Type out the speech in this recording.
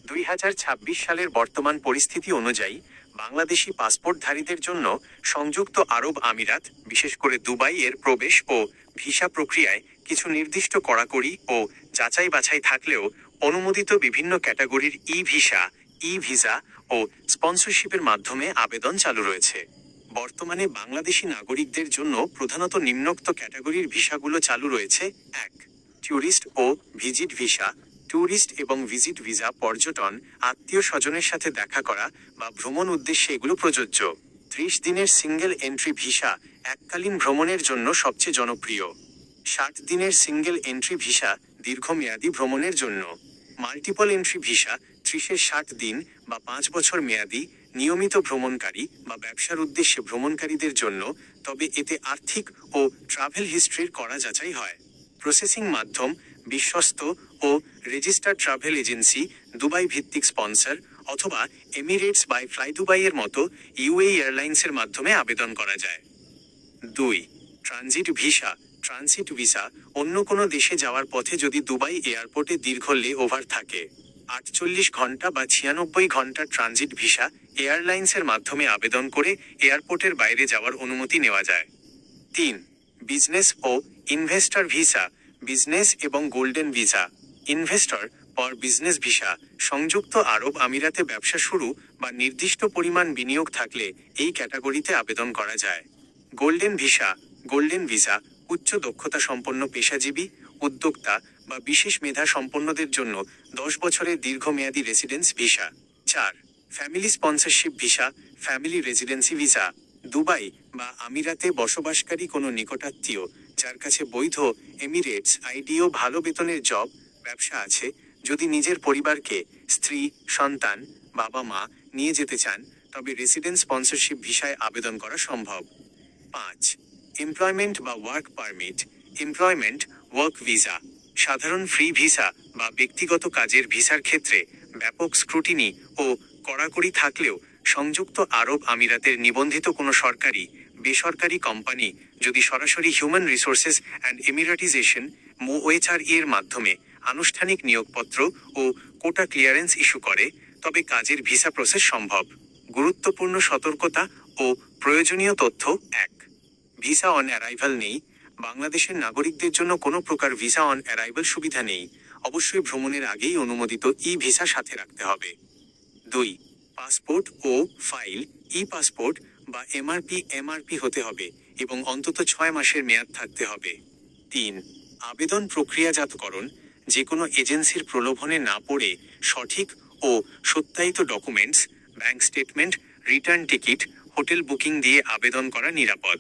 2026 সালের বর্তমান পরিস্থিতি অনুযায়ী বাংলাদেশি পাসপোর্টধারীদের জন্য সংযুক্ত আরব আমিরাত, বিশেষ করে দুবাই এর প্রবেশ ও ভিসা প্রক্রিয়ায় কিছু নির্দিষ্ট কড়াকড়ি ও যাচাই বাছাই থাকলেও অনুমোদিত বিভিন্ন ক্যাটাগরির ভিসা, ভিসা ও স্পন্সরশিপের মাধ্যমে আবেদন চালু রয়েছে। বর্তমানে বাংলাদেশি নাগরিকদের জন্য প্রধানত নিম্নোক্ত ক্যাটাগরির ভিসাগুলো চালু রয়েছে। 1. ট্যুরিস্ট ও ভিজিট ভিসা। ট্যুরিস্ট এবং ভিজিট ভিসা পর্যটন, আত্মীয় স্বজনের সাথে দেখা করা বা ভ্রমণ উদ্দেশ্যে এগুলো প্রযোজ্য। 30 দিনের সিঙ্গেল এন্ট্রি ভিসা এককালীন ভ্রমণের জন্য সবচেয়ে জনপ্রিয়। 60 দিনের সিঙ্গেল এন্ট্রি ভিসা দীর্ঘমেয়াদী ভ্রমণের জন্য। মাল্টিপল এন্ট্রি ভিসা 30-60 দিন বা 5 বছর মেয়াদী, নিয়মিত ভ্রমণকারী বা ব্যবসার উদ্দেশ্যে ভ্রমণকারীদের জন্য, তবে এতে আর্থিক ও ট্রাভেল হিস্ট্রির কড়া যাচাই হয়। প্রসেসিং মাধ্যম বিশ্বস্ত ও রেজিস্টার্ড ট্রাভেল এজেন্সি, দুবাই ভিত্তিক স্পন্সর অথবা এমিরেটস বাই ফ্লাই দুবাই এর মতো ইউএই এয়ারলাইন্সের মাধ্যমে আবেদন করা যায়। 2. Transit visa. ট্রানজিট ভিসা অন্য কোনো দেশে যাওয়ার পথে যদি দুবাই এয়ারপোর্টে দীর্ঘ লে ওভার থাকে, 48 ঘন্টা বা 96 ঘন্টা ট্রানজিট ভিসা এয়ারলাইন্সের মাধ্যমে আবেদন করে এয়ারপোর্টের বাইরে যাওয়ার অনুমতি নেওয়া যায়। 3. বিজনেস ও ইনভেস্টর ভিসা। বিজনেস এবং গোল্ডেন ভিসা। ইনভেস্টর পর বিজনেস ভিসা। সংযুক্ত আরব আমিরাতে ব্যবসা শুরু বা নির্দিষ্ট পরিমাণ বিনিয়োগ থাকলে এই ক্যাটাগরিতে আবেদন করা যায়। Golden visa. গোল্ডেন ভিসা উচ্চ দক্ষতা সম্পন্ন পেশাজীবী, উদ্যোক্তা বা বিশেষ মেধা সম্পন্নদের জন্য 10 বছরের দীর্ঘমেয়াদী residence visa. 4. Family sponsorship visa. Family residency visa. Dubai বা আমিরাতে বসবাসকারী কোনো নিকটাত্মীয় যার কাছে বৈধ এমিরেটস আইডি ও ভালো বেতনের জব, ব্যবসা আছে, যদি নিজের পরিবারকে, স্ত্রী, সন্তান, বাবা মা নিয়ে যেতে চান, তবে রেসিডেন্স স্পন্সরশিপ ভিসায় আবেদন করা সম্ভব। 5. এমপ্লয়মেন্ট বা work permit. Employment work visa. সাধারণ ফ্রি ভিসা বা ব্যক্তিগত কাজের ভিসার ক্ষেত্রে ব্যাপক স্ক্রুটিনি ও কড়াকড়ি থাকলেও সংযুক্ত আরব আমিরাতের নিবন্ধিত কোনো সরকারি, বেসরকারি কোম্পানি যদি সরাসরি হিউম্যান রিসোর্সেস অ্যান্ড এমিরাটিজেশন এর মাধ্যমে আনুষ্ঠানিক নিয়োগপত্র ও কোটা ক্লিয়ারেন্স ইস্যু করে, তবে কাজের ভিসা প্রসেস সম্ভব। গুরুত্বপূর্ণ সতর্কতা ও প্রয়োজনীয় তথ্য। 1. ভিসা অন অ্যারাইভাল নেই। বাংলাদেশের নাগরিকদের জন্য কোনো প্রকার ভিসা অন অ্যারাইভাল সুবিধা নেই। অবশ্যই ভ্রমণের আগেই অনুমোদিত ভিসা সাথে রাখতে হবে। 2. পাসপোর্ট ও ফাইল। পাসপোর্ট বা এমআরপি হতে হবে এবং অন্তত 6 মাসের মেয়াদ থাকতে হবে। 3. আবেদন প্রক্রিয়াজাতকরণ। যে কোনো এজেন্সির প্রলোভনে না পড়ে সঠিক ও সত্যায়িত documents, bank statement, return ticket, hotel booking দিয়ে আবেদন করা নিরাপদ।